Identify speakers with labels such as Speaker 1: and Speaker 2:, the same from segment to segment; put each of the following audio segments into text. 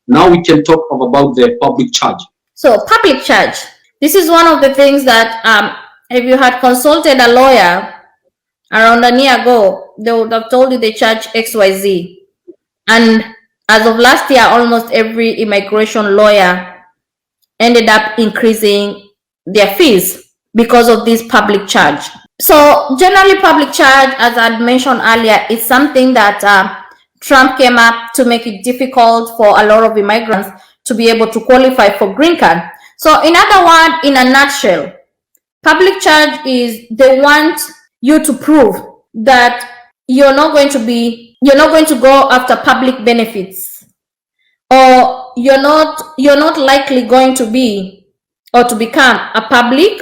Speaker 1: Now we can talk about the public charge.
Speaker 2: So public charge. This is one of the things that if you had consulted a lawyer around a year ago, they would have told you they charge XYZ. And as of last year, almost every immigration lawyer ended up increasing their fees because of this public charge. So generally public charge, as I'd mentioned earlier, is something that Trump came up to make it difficult for a lot of immigrants to be able to qualify for green card. So in other words, in a nutshell, public charge is they want you to prove that you're not going to go after public benefits, or you're not likely going to be or to become a public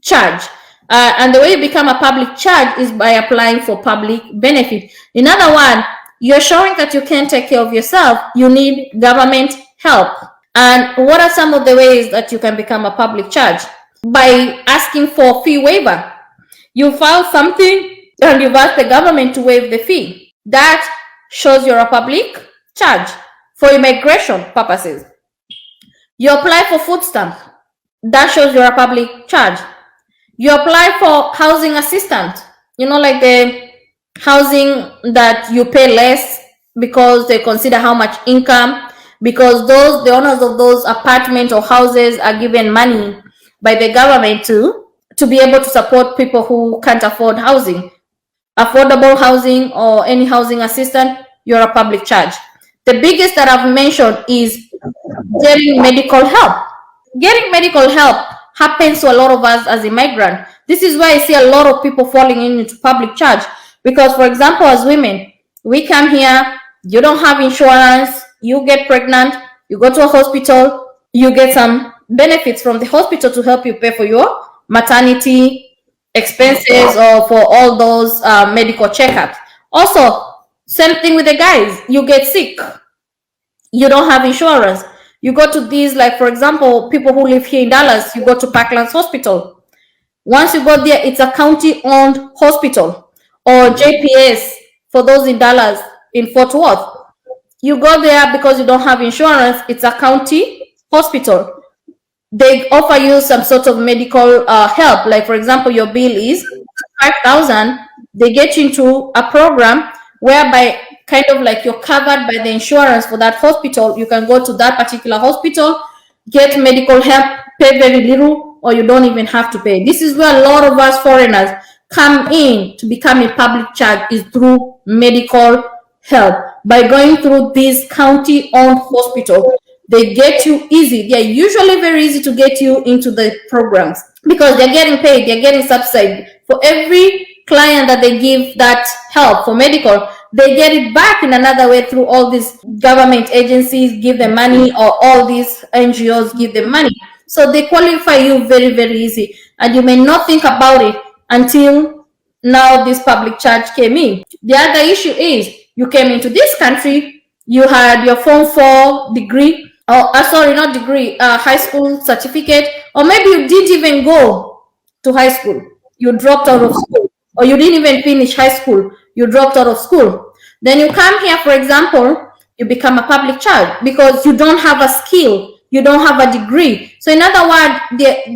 Speaker 2: charge. And the way you become a public charge is by applying for public benefit. In other words, you're showing that you can't take care of yourself. You need government help. And what are some of the ways that you can become a public charge? By asking for fee waiver. You file something and you've asked the government to waive the fee. That shows you're a public charge for immigration purposes. You apply for food stamp. That shows you're a public charge. You apply for housing assistance. Like the housing that you pay less because they consider how much income, because the owners of those apartments or houses are given money by the government to be able to support people who can't afford housing. Affordable housing or any housing assistance, you're a public charge. The biggest that I've mentioned is getting medical help. Getting medical help happens to a lot of us as immigrants. This is why I see a lot of people falling into public charge. Because, for example, as women, we come here, you don't have insurance, you get pregnant, you go to a hospital, you get some benefits from the hospital to help you pay for your maternity expenses or for all those medical checkups. Also, same thing with the guys. You get sick, you don't have insurance. You go to these, like for example, people who live here in Dallas, you go to Parklands Hospital. Once you go there, it's a county-owned hospital, or JPS for those in Dallas, in Fort Worth. You go there because you don't have insurance. It's a county hospital. They offer you some sort of medical help. Like for example, your bill is $5,000. They get you into a program whereby kind of like you're covered by the insurance for that hospital. You can go to that particular hospital, get medical help, pay very little, or you don't even have to pay. This is where a lot of us foreigners come in to become a public charge, is through medical help. By going through these county-owned hospitals, they get you easy. They're usually very easy to get you into the programs because they're getting paid, they're getting subsidized. For every client that they give that help for medical, they get it back in another way through all these government agencies give them money, or all these NGOs give them money. So they qualify you very, very easy. And you may not think about it until now this public charge came in. The other issue is you came into this country, you had your Form 4 degree, high school certificate, or maybe you didn't even go to high school. You dropped out of school, or you didn't even finish high school. You dropped out of school. Then you come here, for example, you become a public charge because you don't have a skill. You don't have a degree. So in other words,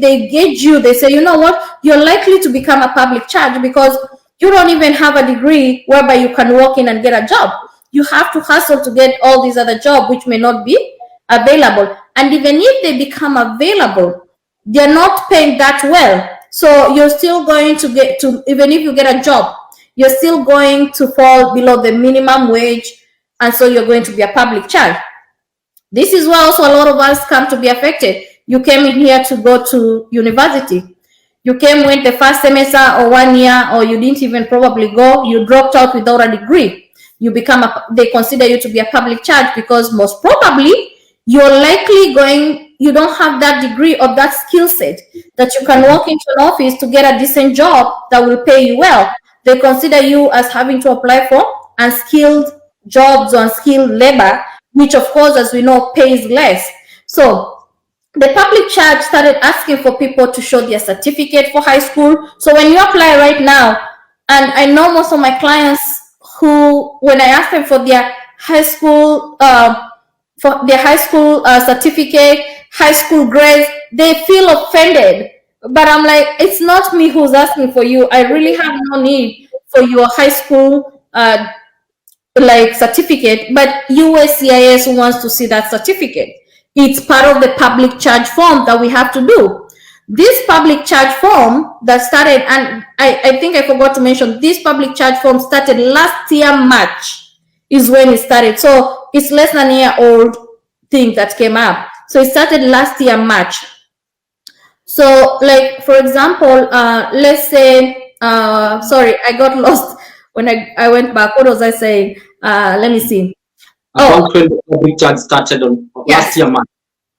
Speaker 2: they gauge you. They say, you know what, you're likely to become a public charge because you don't even have a degree whereby you can walk in and get a job. You have to hustle to get all these other jobs which may not be available. And even if they become available, they're not paying that well. So you're still going to get to, even if you get a job, you're still going to fall below the minimum wage. And so you're going to be a public charge. This is where also a lot of us come to be affected. You came in here to go to university. You came with the first semester or 1 year, or you didn't even probably go. You dropped out without a degree. They consider you to be a public charge because most probably you're likely you don't have that degree or that skill set that you can walk into an office to get a decent job that will pay you well. They consider you as having to apply for unskilled jobs or unskilled labor, which of course, as we know, pays less. So the public charge started asking for people to show their certificate for high school. So when you apply right now, and I know most of my clients who, when I ask them for their high school for their high school certificate, high school grades, they feel offended. But I'm like, it's not me who's asking for you. I really have no need for your high school like certificate, but USCIS wants to see that certificate. It's part of the public charge form that we have to do. This public charge form that started, and I think I forgot to mention, this public charge form started last year March is when it started. So it's less than a year old thing that came up. So it started last year March. So like, for example, let's say, sorry, I got lost when I went back. What was I saying? Let me see.
Speaker 1: About when the public charge started on last year, March.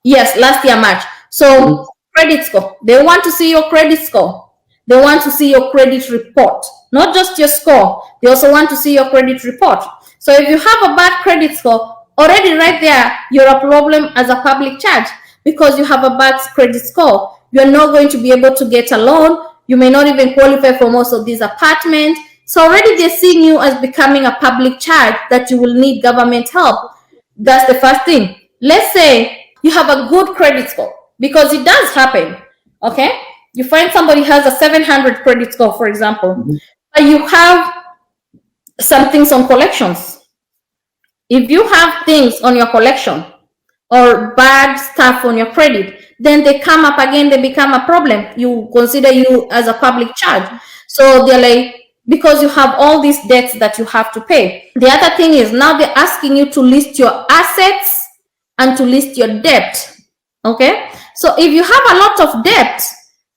Speaker 2: Yes, last year March. So credit score. They want to see your credit score. They want to see your credit report, not just your score. They also want to see your credit report. So if you have a bad credit score, already right there, you're a problem as a public charge because you have a bad credit score. You're not going to be able to get a loan. You may not even qualify for most of these apartments. So already they're seeing you as becoming a public charge that you will need government help. That's the first thing. Let's say you have a good credit score, because it does happen. Okay, you find somebody has a 700 credit score, for example, but you have some things on collections. If you have things on your collection or bad stuff on your credit, then they come up again, they become a problem. You consider you as a public charge. So they're like, because you have all these debts that you have to pay. The other thing is now they're asking you to list your assets and to list your debt. Okay, so if you have a lot of debt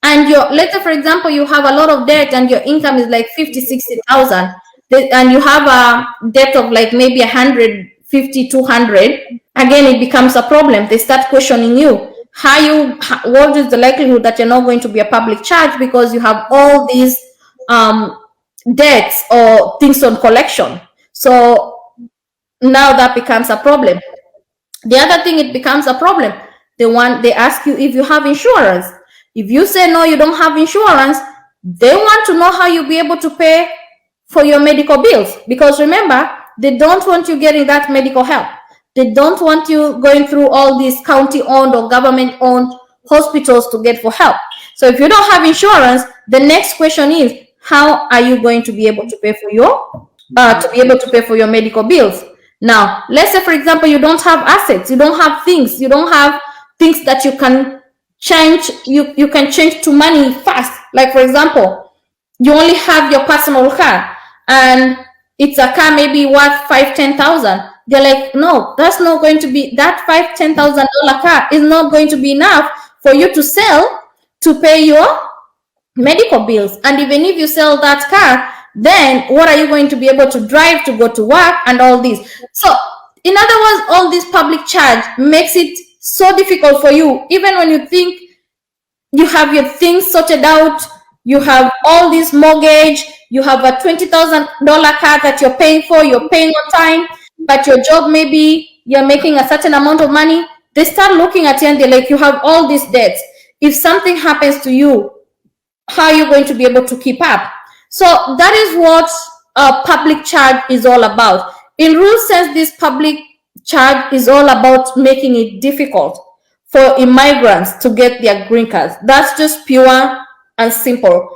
Speaker 2: and your, let's say for example, you have a lot of debt and your income is like 50,000-60,000, and you have a debt of like maybe 150, 200, again it becomes a problem. They start questioning you. What is the likelihood that you're not going to be a public charge because you have all these debts or things on collection? So now that becomes a problem. The other thing, it becomes a problem. They ask you if you have insurance. If you say no, you don't have insurance, they want to know how you'll be able to pay for your medical bills, because remember, they don't want you getting that medical help. They don't want you going through all these county-owned or government-owned hospitals to get for help. So if you don't have insurance, the next question is, how are you going to be able to pay for your medical bills? Now, let's say for example, you don't have assets, you don't have things that you can change. You can change to money fast. Like for example, you only have your personal car and it's a car maybe worth $5,000-$10,000. They're like, no, that's not going to be, that $5,000-$10,000 car is not going to be enough for you to sell to pay your medical bills. And even if you sell that car, then what are you going to be able to drive to go to work and all this? So in other words, all this public charge makes it so difficult for you. Even when you think you have your things sorted out, you have all this mortgage, you have a $20,000 car that you're paying for, you're paying on time, but your job, maybe you're making a certain amount of money, they start looking at you and they're like, you have all these debts. If something happens to you, how are you going to be able to keep up? So that is what public charge is all about. In real sense, this public charge is all about making it difficult for immigrants to get their green cards. That's just pure and simple.